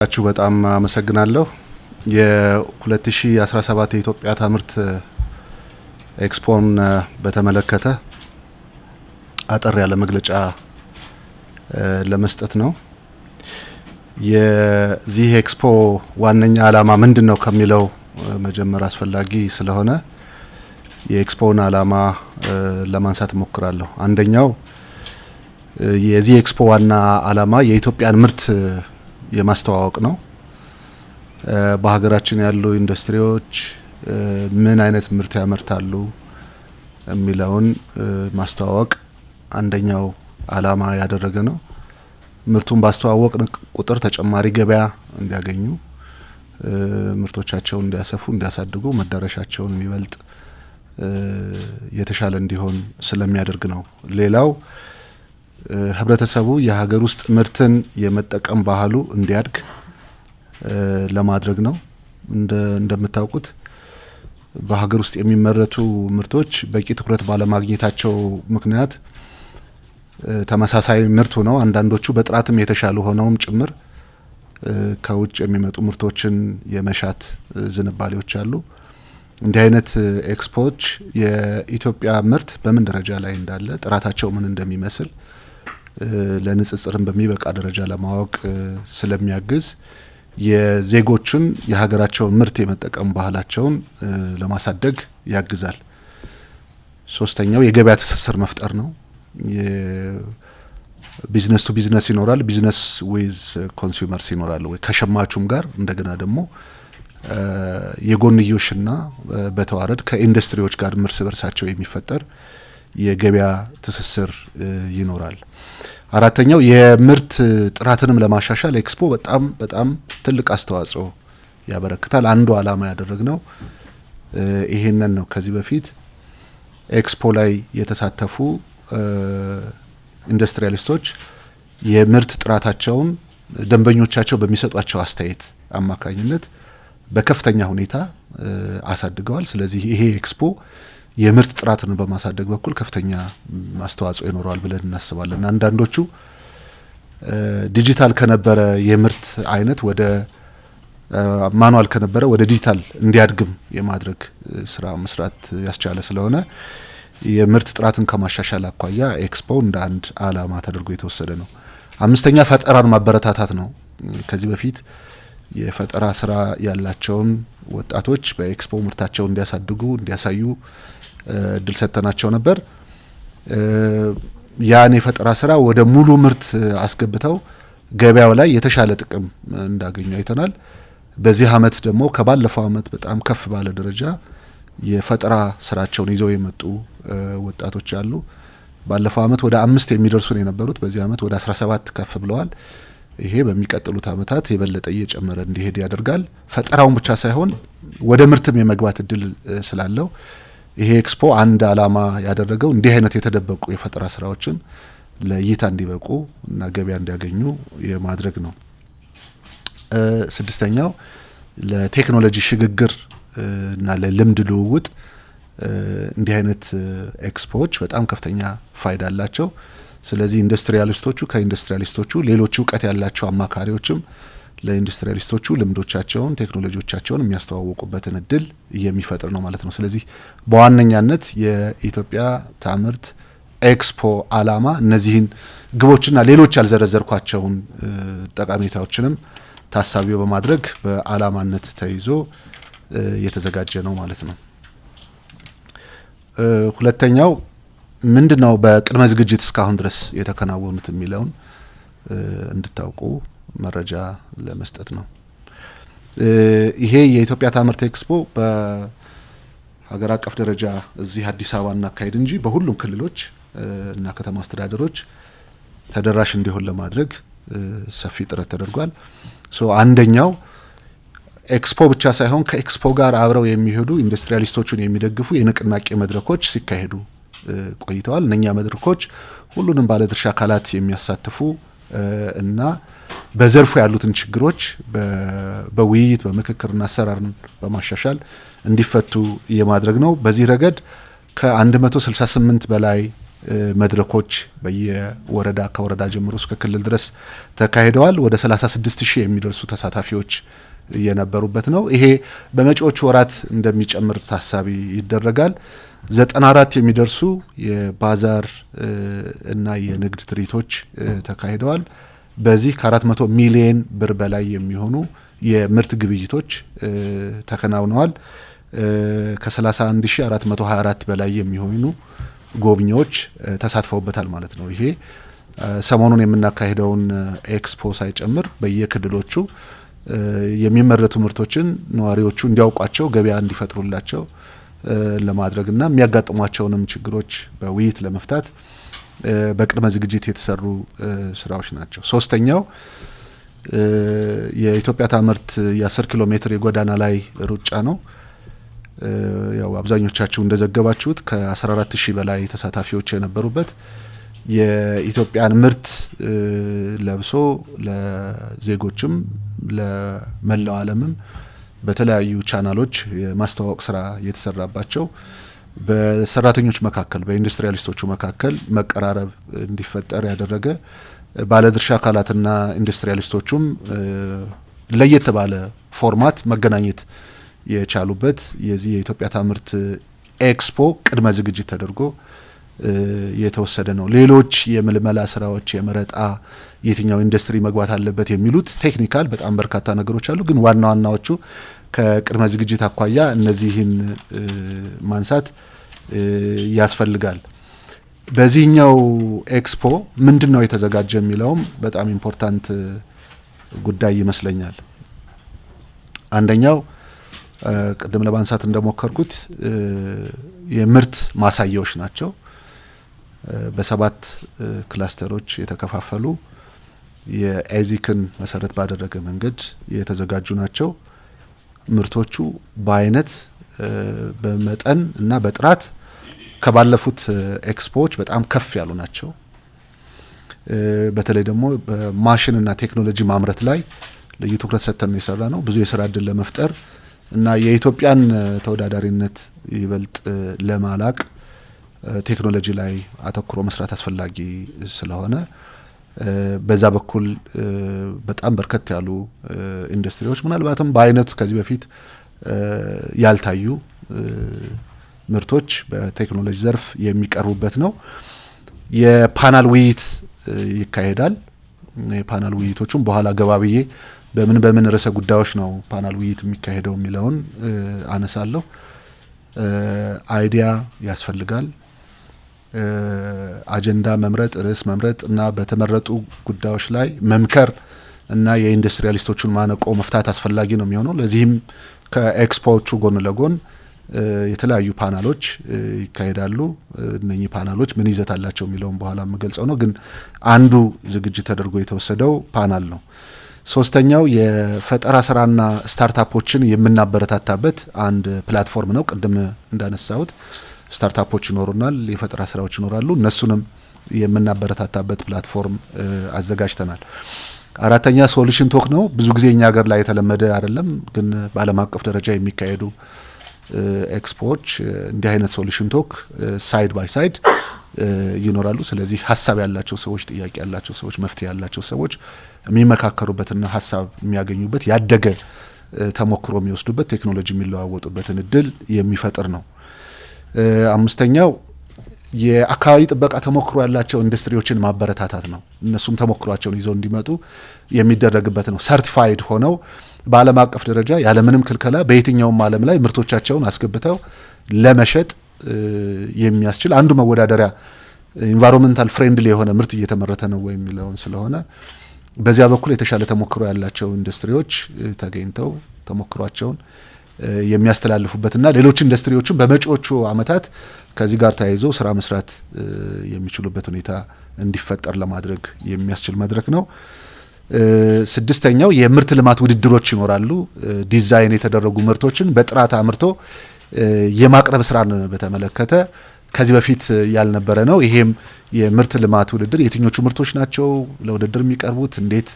አችሁ በጣም አመሰግናለሁ። የ2017 የኢትዮጵያ ታምርት ኤክስፖን በተመለከተ አጠር ያለ መግለጫ ለመስጠት ነው። የዚህ ኤክስፖ ዋነኛ ዓላማ ምንድነው ከሚለው መጀመር አስፈላጊ ስለሆነ የኤክስፖን ዓላማ ለማንሳት ሞክራለሁ። አንደኛው የዚህ ኤክስፖ ዋና ዓላማ የኢትዮጵያን ምርት የማስተዋወቅ ነው። በሀገራችን ያሉ ኢንዱስትሪዎች ምን አይነት ምርት ያመርታሉ የሚለውን ማስተዋወቅ አንደኛው ዓላማ ያደረገ ነው። ምርቱን ባስተዋወቅ ቁጥር ተጨማሪ ገበያ እንዲያገኙ፣ ምርቶቻቸውን እንዲያሰፉ፣ እንዲያሳድጉ፣ መዳረሻቸውን የሚበልጥ የተሻለ እንዲሆን ስለሚያደርግ ነው። ሌላው ህብረተሰቡ የሀገር ውስጥ ምርትን የመጠቀም ባህሉ እንዲያድግ ለማድረግ ነው። እንደምታውቁት በሀገር ውስጥ የሚመረቱ ምርቶች በቂ ትኩረት ባለማግኘታቸው ምክንያት ተመሳሳይ ምርት ሆነው አንዳንዶቹ በጥራትም የተሻሉ ሆነውም ጭምር ከውጭ የሚመጡ ምርቶችን የመሻት ዝንባሌዎች አሉ። እንዲህ አይነት ኤክስፖዎች የኢትዮጵያ ምርት በምን ደረጃ ላይ እንዳለ፣ ጥራታቸው ምን እንደሚመስል ለንጽጽርም በሚበቃ ደረጃ ለማወቅ ስለሚያግዝ የዜጎችን የሀገራቸውን ምርት የመጠቀም ባህላቸውን ለማሳደግ ያግዛል። ሶስተኛው የገበያ ትስስር መፍጠር ነው። ቢዝነስ ቱ ቢዝነስ ይኖራል፣ ቢዝነስ ዊዝ ኮንሱመርስ ይኖራል ወይ ከሸማቹም ጋር እንደገና ደግሞ የጎንዮሽና በተዋረድ ከኢንዱስትሪዎች ጋር እርስ በርሳቸው የሚፈጠር የገበያ ትስስር ይኖራል። አራተኛው የምርት ጥራትንም ለማሻሻል ኤክስፖ በጣም ትልቅ አስተዋጽኦ ያበረክታል። አንዱ ዓላማ ያደረግነው ይሄንን ነው። ከዚህ በፊት ኤክስፖ ላይ የተሳተፉ ኢንዱስትሪያሊስቶች የምርት ጥራታቸውን ደንበኞቻቸው በሚሰጧቸው አስተያየት አማካኝነት በከፍተኛ ሁኔታ አሳድገዋል። ስለዚህ ይሄ ኤክስፖ የምርት ጥራትን በማሳደግ በኩል ከፍተኛ አስተዋጽኦ ይኖረዋል ብለን እናስባለን። አንዳንዶቹ ዲጂታል ከነበረ የምርት አይነት ወደ ማኑዋል ከነበረ ወደ ዲጂታል እንዲያድግም የማድረግ ስራ መስራት ያስቻለ ስለሆነ የምርት ጥራትን ከማሻሻል አኳያ ኤክስፖ እንደ አንድ ዓላማ ተደርጎ የተወሰደ ነው። አምስተኛ ፈጠራን ማበረታታት ነው። ከዚህ በፊት የፈጠራ ስራ ያላቸውን ወጣቶች በኤክስፖ ምርታቸውን እንዲያሳድጉ፣ እንዲያሳዩ እድል ሰጥተናቸው ነበር። ያን የፈጠራ ስራ ወደ ሙሉ ምርት አስገብተው ገበያው ላይ የተሻለ ጥቅም እንዳገኙ አይተናል። በዚህ አመት ደግሞ ከባለፈው አመት በጣም ከፍ ባለ ደረጃ የፈጠራ ስራቸውን ይዘው የመጡ ወጣቶች አሉ። ባለፈው አመት ወደ 5 የሚደርሱ ነው የነበሩት። በዚህ አመት ወደ 17 ከፍ ብለዋል። ይሄ በሚቀጥሉት አመታት የበለጠ እየጨመረ እንዲሄድ ያደርጋል። ፈጠራውን ብቻ ሳይሆን ወደ ምርትም የመግባት እድል ስላለው ይሄ ኤክስፖ አንድ ዓላማ ያደረገው እንዲህ አይነት የተደበቁ የፈጠራ ስራዎችን ለእይታ እንዲበቁ እና ገበያ እንዲያገኙ የማድረግ ነው። ስድስተኛው ለቴክኖሎጂ ሽግግር እና ለልምድ ልውውጥ እንዲህ አይነት ኤክስፖዎች በጣም ከፍተኛ ፋይዳ አላቸው። ስለዚህ ኢንዱስትሪያሊስቶቹ ከኢንዱስትሪያሊስቶቹ ሌሎች እውቀት ያላቸው አማካሪዎችም ለኢንዱስትሪያሊስቶቹ ልምዶቻቸውን፣ ቴክኖሎጂዎቻቸውን የሚያስተዋውቁበትን እድል የሚፈጥር ነው ማለት ነው። ስለዚህ በዋነኛነት የኢትዮጵያ ታምርት ኤክስፖ ዓላማ እነዚህን ግቦችና ሌሎች ያልዘረዘርኳቸውን ጠቀሜታዎችንም ታሳቢ በማድረግ በዓላማነት ተይዞ የተዘጋጀ ነው ማለት ነው። ሁለተኛው ምንድነው በቅድመ ዝግጅት እስካሁን ድረስ የተከናወኑት የሚለውን እንድታውቁ መረጃ ለመስጠት ነው። ይሄ የኢትዮጵያ ታምርት ኤክስፖ በሀገር አቀፍ ደረጃ እዚህ አዲስ አበባ እናካሄድ እንጂ በሁሉም ክልሎች እና ከተማ አስተዳደሮች ተደራሽ እንዲሆን ለማድረግ ሰፊ ጥረት ተደርጓል። አንደኛው ኤክስፖ ብቻ ሳይሆን ከኤክስፖ ጋር አብረው የሚሄዱ ኢንዱስትሪያሊስቶቹን የሚደግፉ የንቅናቄ መድረኮች ሲካሄዱ ቆይተዋል። እነኛ መድረኮች ሁሉንም ባለድርሻ አካላት የሚያሳትፉ እና በዘርፉ ያሉትን ችግሮች በውይይት በምክክርና አሰራርን በማሻሻል እንዲፈቱ የማድረግ ነው። በዚህ ረገድ ከ168 በላይ መድረኮች በየወረዳ ከወረዳ ጀምሮ እስከ ክልል ድረስ ተካሂደዋል። ወደ 36000 የሚደርሱ ተሳታፊዎች የነበሩበት ነው። ይሄ በመጪዎቹ ወራት እንደሚጨምር ታሳቢ ይደረጋል። 94 የሚደርሱ የባዛር እና የንግድ ትርኢቶች ተካሂደዋል። በዚህ ከ400 ሚሊዮን ብር በላይ የሚሆኑ የምርት ግብይቶች ተከናውነዋል። ከ31424 በላይ የሚሆኑ ጎብኚዎች ተሳትፈውበታል ማለት ነው። ይሄ ሰሞኑን የምናካሄደውን ኤክስፖ ሳይጨምር በየክልሎቹ የሚመረቱ ምርቶችን ነዋሪዎቹ እንዲያውቋቸው ገበያ እንዲፈጥሩላቸው ለማድረግና የሚያጋጥሟቸውንም ችግሮች በውይይት ለመፍታት በቅድመ ዝግጅት የተሰሩ ስራዎች ናቸው። ሶስተኛው የኢትዮጵያ ታምርት የ10 ኪሎ ሜትር የጎዳና ላይ ሩጫ ነው። ያው አብዛኞቻችሁ እንደዘገባችሁት ከ14000 በላይ ተሳታፊዎች የነበሩበት የኢትዮጵያን ምርት ለብሶ ለዜጎችም ለመላው ዓለምም በተለያዩ ቻናሎች የማስተዋወቅ ስራ የተሰራባቸው በሰራተኞች መካከል በኢንዱስትሪያሊስቶቹ መካከል መቀራረብ እንዲፈጠር ያደረገ ባለድርሻ አካላትና ኢንዱስትሪያሊስቶቹም ለየት ባለ ፎርማት መገናኘት የቻሉበት የዚህ የኢትዮጵያ ታምርት ኤክስፖ ቅድመ ዝግጅት ተደርጎ የተወሰደ ነው። ሌሎች የምልመላ ስራዎች የመረጣ የትኛው ኢንዱስትሪ መግባት አለበት የሚሉት ቴክኒካል በጣም በርካታ ነገሮች አሉ። ግን ዋና ዋናዎቹ ከቅድመ ዝግጅት አኳያ እነዚህን ማንሳት ያስፈልጋል። በዚህኛው ኤክስፖ ምንድነው የተዘጋጀ የሚለውም በጣም ኢምፖርታንት ጉዳይ ይመስለኛል። አንደኛው ቅድም ለማንሳት እንደሞከርኩት የምርት ማሳያዎች ናቸው። በ7 ክላስተሮች የተከፋፈሉ የኤዚክን መሰረት ባደረገ መንገድ የተዘጋጁ ናቸው። ምርቶቹ በአይነት በመጠን እና በጥራት ከባለፉት ኤክስፖዎች በጣም ከፍ ያሉ ናቸው። በተለይ ደግሞ በማሽንና ቴክኖሎጂ ማምረት ላይ ልዩ ትኩረት ሰጥተን የሰራ ነው። ብዙ የስራ እድል ለመፍጠር እና የኢትዮጵያን ተወዳዳሪነት ይበልጥ ለማላቅ ቴክኖሎጂ ላይ አተኩሮ መስራት አስፈላጊ ስለሆነ በዛ በኩል በጣም በርከት ያሉ ኢንዱስትሪዎች ምናልባትም በአይነት ከዚህ በፊት ያልታዩ ምርቶች በቴክኖሎጂ ዘርፍ የሚቀርቡበት ነው። የፓናል ውይይት ይካሄዳል። የፓናል ውይይቶቹም በኋላ ገባብዬ በምን ርዕሰ ጉዳዮች ነው ፓናል ውይይት የሚካሄደው የሚለውን አነሳለሁ። አይዲያ ያስፈልጋል። አጀንዳ መምረጥ፣ ርዕስ መምረጥ እና በተመረጡ ጉዳዮች ላይ መምከር እና የኢንዱስትሪያሊስቶቹን ማነቆ መፍታት አስፈላጊ ነው የሚሆነው። ለዚህም ከኤክስፖዎቹ ጎን ለጎን የተለያዩ ፓናሎች ይካሄዳሉ። እነኚህ ፓናሎች ምን ይዘት አላቸው የሚለውን በኋላ የምገልጸው ነው። ግን አንዱ ዝግጅት ተደርጎ የተወሰደው ፓናል ነው። ሶስተኛው የፈጠራ ስራና ስታርታፖችን የምናበረታታበት አንድ ፕላትፎርም ነው። ቅድም እንዳነሳሁት ስታርታፖች ይኖሩናል፣ የፈጠራ ስራዎች ይኖራሉ። እነሱንም የምናበረታታበት ፕላትፎርም አዘጋጅተናል። አራተኛ ሶሉሽን ቶክ ነው። ብዙ ጊዜ እኛ ሀገር ላይ የተለመደ አይደለም፣ ግን በዓለም አቀፍ ደረጃ የሚካሄዱ ኤክስፖዎች እንዲህ አይነት ሶሉሽን ቶክ ሳይድ ባይ ሳይድ ይኖራሉ። ስለዚህ ሀሳብ ያላቸው ሰዎች፣ ጥያቄ ያላቸው ሰዎች፣ መፍትሄ ያላቸው ሰዎች የሚመካከሩበትና ሀሳብ የሚያገኙበት ያደገ ተሞክሮ የሚወስዱበት ቴክኖሎጂ የሚለዋወጡበትን እድል የሚፈጥር ነው። አምስተኛው የአካባቢ ጥበቃ ተሞክሮ ያላቸው ኢንዱስትሪዎችን ማበረታታት ነው። እነሱም ተሞክሯቸውን ይዘው እንዲመጡ የሚደረግበት ነው። ሰርቲፋይድ ሆነው በዓለም አቀፍ ደረጃ ያለምንም ክልከላ በየትኛውም ዓለም ላይ ምርቶቻቸውን አስገብተው ለመሸጥ የሚያስችል አንዱ መወዳደሪያ ኢንቫይሮንመንታል ፍሬንድሊ የሆነ ምርት እየተመረተ ነው ወይ የሚለውን ስለሆነ በዚያ በኩል የተሻለ ተሞክሮ ያላቸው ኢንዱስትሪዎች ተገኝተው ተሞክሯቸውን የሚያስተላልፉበትና ሌሎች ኢንዱስትሪዎችን በመጪዎቹ ዓመታት ከዚህ ጋር ተያይዞ ስራ መስራት የሚችሉበት ሁኔታ እንዲፈጠር ለማድረግ የሚያስችል መድረክ ነው። ስድስተኛው የምርት ልማት ውድድሮች ይኖራሉ። ዲዛይን የተደረጉ ምርቶችን በጥራት አምርቶ የማቅረብ ስራን በተመለከተ ከዚህ በፊት ያልነበረ ነው። ይሄም የምርት ልማት ውድድር የትኞቹ ምርቶች ናቸው ለውድድር የሚቀርቡት፣ እንዴት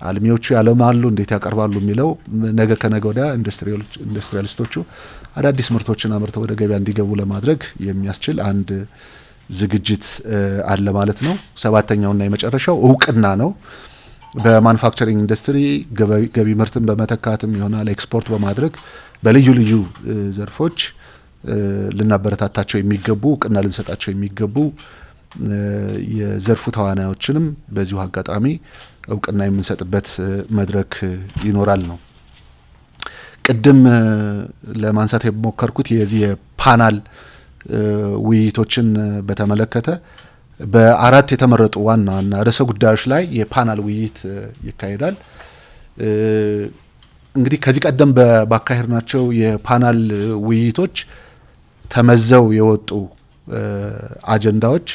አልሚዎቹ ያለማሉ፣ እንዴት ያቀርባሉ የሚለው ነገ ከነገ ወዲያ ኢንዱስትሪያሊስቶቹ አዳዲስ ምርቶችን አምርተው ወደ ገበያ እንዲገቡ ለማድረግ የሚያስችል አንድ ዝግጅት አለ ማለት ነው። ሰባተኛውና የመጨረሻው እውቅና ነው። በማኑፋክቸሪንግ ኢንዱስትሪ ገቢ ምርትን በመተካትም ይሆናል ኤክስፖርት በማድረግ በልዩ ልዩ ዘርፎች ልናበረታታቸው የሚገቡ እውቅና ልንሰጣቸው የሚገቡ የዘርፉ ተዋናዮችንም በዚሁ አጋጣሚ እውቅና የምንሰጥበት መድረክ ይኖራል ነው። ቅድም ለማንሳት የሞከርኩት የዚህ የፓናል ውይይቶችን በተመለከተ በአራት የተመረጡ ዋና ዋና ርዕሰ ጉዳዮች ላይ የፓናል ውይይት ይካሄዳል። እንግዲህ ከዚህ ቀደም ባካሄድናቸው የፓናል ውይይቶች ተመዘው የወጡ አጀንዳዎች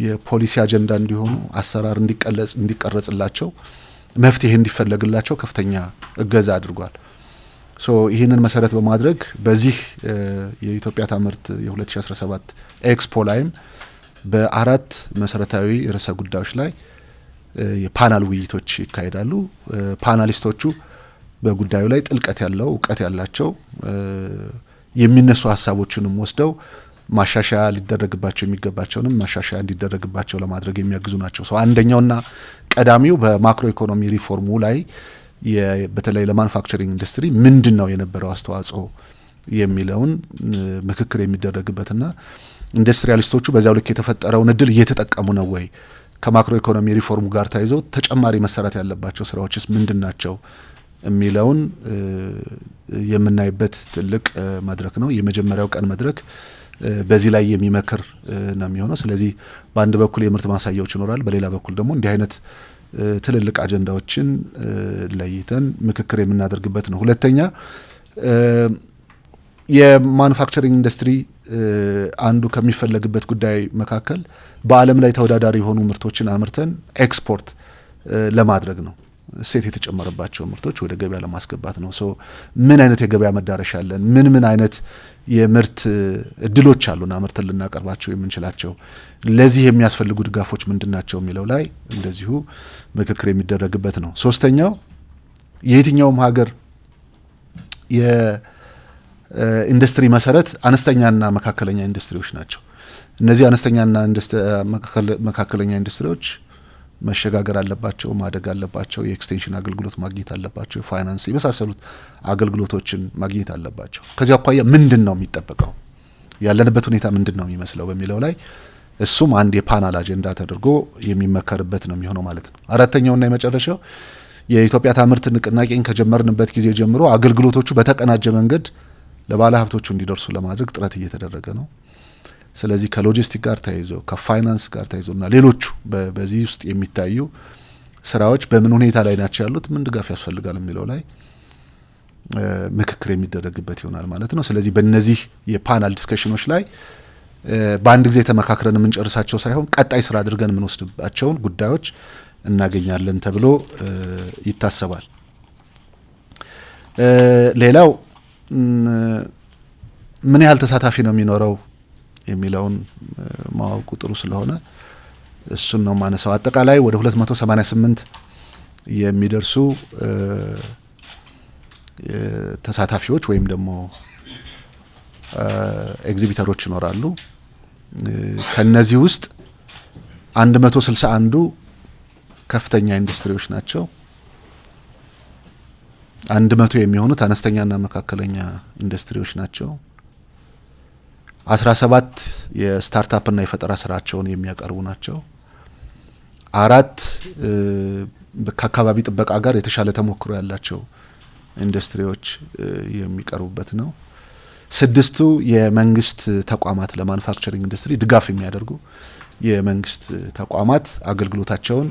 የፖሊሲ አጀንዳ እንዲሆኑ አሰራር እንዲቀረጽላቸው መፍትሄ እንዲፈለግላቸው ከፍተኛ እገዛ አድርጓል። ይህንን መሰረት በማድረግ በዚህ የኢትዮጵያ ታምርት የ2017 ኤክስፖ ላይም በአራት መሰረታዊ ርዕሰ ጉዳዮች ላይ የፓናል ውይይቶች ይካሄዳሉ። ፓናሊስቶቹ በጉዳዩ ላይ ጥልቀት ያለው እውቀት ያላቸው የሚነሱ ሀሳቦችንም ወስደው ማሻሻያ ሊደረግባቸው የሚገባቸውንም ማሻሻያ እንዲደረግባቸው ለማድረግ የሚያግዙ ናቸው። አንደኛውና ቀዳሚው በማክሮ ኢኮኖሚ ሪፎርሙ ላይ በተለይ ለማኑፋክቸሪንግ ኢንዱስትሪ ምንድነው የነበረው አስተዋጽኦ የሚለውን ምክክር የሚደረግበትና ኢንዱስትሪያሊስቶቹ በዛው ልክ የተፈጠረውን እድል እየተጠቀሙ ነው ወይ፣ ከማክሮ ኢኮኖሚ ሪፎርሙ ጋር ተያይዞ ተጨማሪ መሰራት ያለባቸው ስራዎችስ ምንድናቸው የሚለውን የምናይበት ትልቅ መድረክ ነው። የመጀመሪያው ቀን መድረክ በዚህ ላይ የሚመክር ነው የሚሆነው። ስለዚህ በአንድ በኩል የምርት ማሳያዎች ይኖራል፣ በሌላ በኩል ደግሞ እንዲህ አይነት ትልልቅ አጀንዳዎችን ለይተን ምክክር የምናደርግበት ነው። ሁለተኛ የማኑፋክቸሪንግ ኢንዱስትሪ አንዱ ከሚፈለግበት ጉዳይ መካከል በዓለም ላይ ተወዳዳሪ የሆኑ ምርቶችን አምርተን ኤክስፖርት ለማድረግ ነው። እሴት የተጨመረባቸው ምርቶች ወደ ገበያ ለማስገባት ነው። ምን አይነት የገበያ መዳረሻ አለን? ምን አይነት የምርት እድሎች አሉን አምርተን ልናቀርባቸው የምንችላቸው? ለዚህ የሚያስፈልጉ ድጋፎች ምንድናቸው የሚለው ላይ እንደዚሁ ምክክር የሚደረግበት ነው። ሶስተኛው የየትኛውም ሀገር የኢንዱስትሪ መሰረት አነስተኛና መካከለኛ ኢንዱስትሪዎች ናቸው። እነዚህ አነስተኛና መካከለኛ ኢንዱስትሪዎች መሸጋገር አለባቸው፣ ማደግ አለባቸው፣ የኤክስቴንሽን አገልግሎት ማግኘት አለባቸው፣ የፋይናንስ የመሳሰሉት አገልግሎቶችን ማግኘት አለባቸው። ከዚህ አኳያ ምንድን ነው የሚጠበቀው፣ ያለንበት ሁኔታ ምንድን ነው የሚመስለው በሚለው ላይ እሱም አንድ የፓናል አጀንዳ ተደርጎ የሚመከርበት ነው የሚሆነው ማለት ነው። አራተኛውና የመጨረሻው የኢትዮጵያ ታምርት ንቅናቄን ከጀመርንበት ጊዜ ጀምሮ አገልግሎቶቹ በተቀናጀ መንገድ ለባለ ሀብቶቹ እንዲደርሱ ለማድረግ ጥረት እየተደረገ ነው። ስለዚህ ከሎጂስቲክ ጋር ተያይዞ ከፋይናንስ ጋር ተያይዞና ሌሎቹ በዚህ ውስጥ የሚታዩ ስራዎች በምን ሁኔታ ላይ ናቸው ያሉት፣ ምን ድጋፍ ያስፈልጋል የሚለው ላይ ምክክር የሚደረግበት ይሆናል ማለት ነው። ስለዚህ በእነዚህ የፓናል ዲስከሽኖች ላይ በአንድ ጊዜ ተመካክረን የምንጨርሳቸው ሳይሆን ቀጣይ ስራ አድርገን የምንወስድባቸውን ጉዳዮች እናገኛለን ተብሎ ይታሰባል። ሌላው ምን ያህል ተሳታፊ ነው የሚኖረው የሚለውን ማወቁ ጥሩ ስለሆነ እሱን ነው ማነሳው። አጠቃላይ ወደ 288 የሚደርሱ ተሳታፊዎች ወይም ደግሞ ኤግዚቢተሮች ይኖራሉ። ከነዚህ ውስጥ 161ዱ ከፍተኛ ኢንዱስትሪዎች ናቸው። 100 የሚሆኑት አነስተኛና መካከለኛ ኢንዱስትሪዎች ናቸው። 17 የስታርታፕ እና የፈጠራ ስራቸውን የሚያቀርቡ ናቸው። 4 ከአካባቢ ጥበቃ ጋር የተሻለ ተሞክሮ ያላቸው ኢንዱስትሪዎች የሚቀርቡበት ነው። 6ቱ የመንግስት ተቋማት ለማኑፋክቸሪንግ ኢንዱስትሪ ድጋፍ የሚያደርጉ የመንግስት ተቋማት አገልግሎታቸውን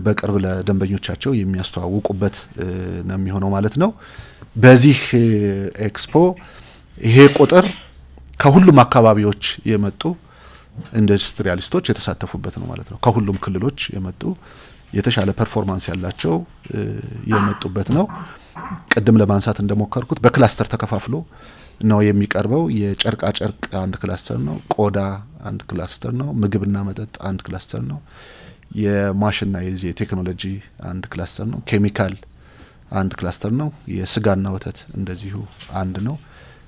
በቅርብ ለደንበኞቻቸው የሚያስተዋውቁበት ነው የሚሆነው ማለት ነው። በዚህ ኤክስፖ ይሄ ቁጥር ከሁሉም አካባቢዎች የመጡ ኢንዱስትሪያሊስቶች የተሳተፉበት ነው ማለት ነው። ከሁሉም ክልሎች የመጡ የተሻለ ፐርፎርማንስ ያላቸው የመጡበት ነው። ቅድም ለማንሳት እንደሞከርኩት በክላስተር ተከፋፍሎ ነው የሚቀርበው። የጨርቃ ጨርቅ አንድ ክላስተር ነው፣ ቆዳ አንድ ክላስተር ነው፣ ምግብና መጠጥ አንድ ክላስተር ነው፣ የማሽንና የቴክኖሎጂ አንድ ክላስተር ነው፣ ኬሚካል አንድ ክላስተር ነው፣ የስጋና ወተት እንደዚሁ አንድ ነው፣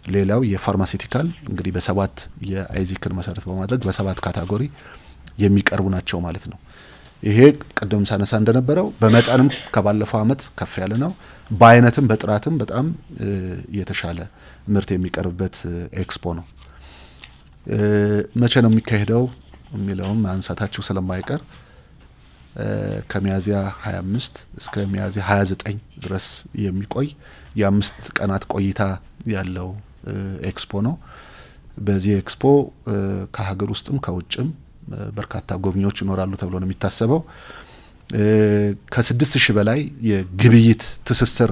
ሌላው የፋርማሲቲካል እንግዲህ በሰባት የአይዚክን መሰረት በማድረግ በሰባት ካታጎሪ የሚቀርቡ ናቸው ማለት ነው። ይሄ ቀደም ሳነሳ እንደነበረው በመጠንም ከባለፈው አመት ከፍ ያለ ነው። በአይነትም በጥራትም በጣም የተሻለ ምርት የሚቀርብበት ኤክስፖ ነው። መቼ ነው የሚካሄደው የሚለውም አንሳታችሁ ስለማይቀር ከሚያዚያ 25 እስከ ሚያዚያ 29 ድረስ የሚቆይ የ5 ቀናት ቆይታ ያለው ኤክስፖ ነው። በዚህ ኤክስፖ ከሀገር ውስጥም ከውጭም በርካታ ጎብኚዎች ይኖራሉ ተብሎ ነው የሚታሰበው። ከ6000 በላይ የግብይት ትስስር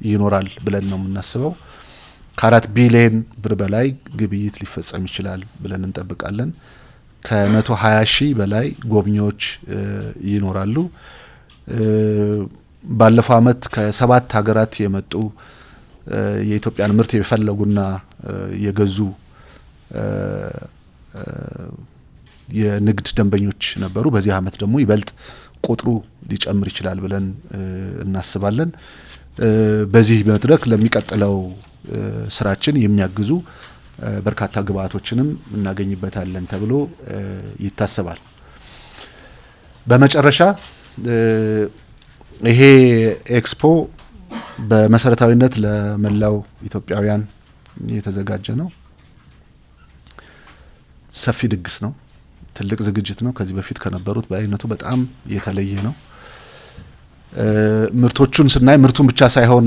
ይኖራል ብለን ነው የምናስበው። ከ4 ቢሊዮን ብር በላይ ግብይት ሊፈጸም ይችላል ብለን እንጠብቃለን። ከ120,000 በላይ ጎብኚዎች ይኖራሉ። ባለፈው አመት ከ7 ሀገራት የመጡ የኢትዮጵያን ምርት የፈለጉና የገዙ የንግድ ደንበኞች ነበሩ። በዚህ አመት ደግሞ ይበልጥ ቁጥሩ ሊጨምር ይችላል ብለን እናስባለን። በዚህ መድረክ ለሚቀጥለው ስራችን የሚያግዙ በርካታ ግብአቶችንም እናገኝበታለን ተብሎ ይታሰባል። በመጨረሻ ይሄ ኤክስፖ በመሰረታዊነት ለመላው ኢትዮጵያውያን የተዘጋጀ ነው። ሰፊ ድግስ ነው። ትልቅ ዝግጅት ነው። ከዚህ በፊት ከነበሩት በአይነቱ በጣም የተለየ ነው። ምርቶቹን ስናይ ምርቱን ብቻ ሳይሆን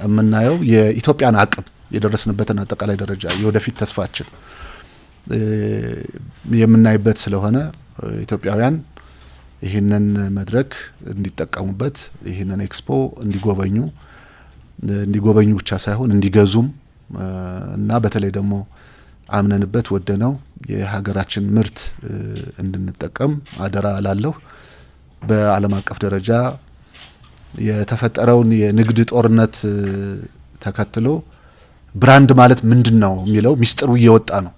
የምናየው የኢትዮጵያን አቅም የደረስንበትን አጠቃላይ ደረጃ የወደፊት ተስፋችን የምናይበት ስለሆነ ኢትዮጵያውያን ይህንን መድረክ እንዲጠቀሙበት ይህንን ኤክስፖ እንዲጎበኙ ብቻ ሳይሆን እንዲገዙም እና በተለይ ደግሞ አምነንበት ወደነው የሀገራችን ምርት እንድንጠቀም አደራ ላለሁ። በዓለም አቀፍ ደረጃ የተፈጠረውን የንግድ ጦርነት ተከትሎ ብራንድ ማለት ምንድነው የሚለው ሚስጥሩ እየወጣ ነው።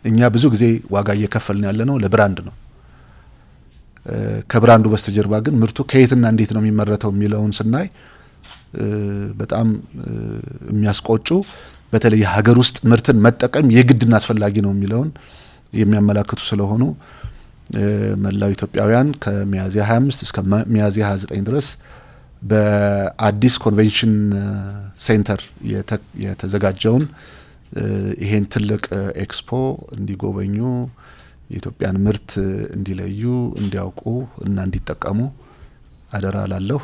እኛ ብዙ ጊዜ ዋጋ እየከፈልን ያለነው ለብራንድ ነው። ከብራንዱ በስተጀርባ ግን ምርቱ ከየትና እንዴት ነው የሚመረተው የሚለውን ስናይ በጣም የሚያስቆጩ በተለይ ሀገር ውስጥ ምርትን መጠቀም የግድና አስፈላጊ ነው የሚለውን የሚያመላክቱ ስለሆኑ መላው ኢትዮጵያውያን ከሚያዚያ 25 እስከ ሚያዚያ 29 ድረስ በአዲስ ኮንቬንሽን ሴንተር የተዘጋጀውን ይሄን ትልቅ ኤክስፖ እንዲጎበኙ የኢትዮጵያን ምርት እንዲለዩ እንዲያውቁ እና እንዲጠቀሙ አደራ ላለሁ።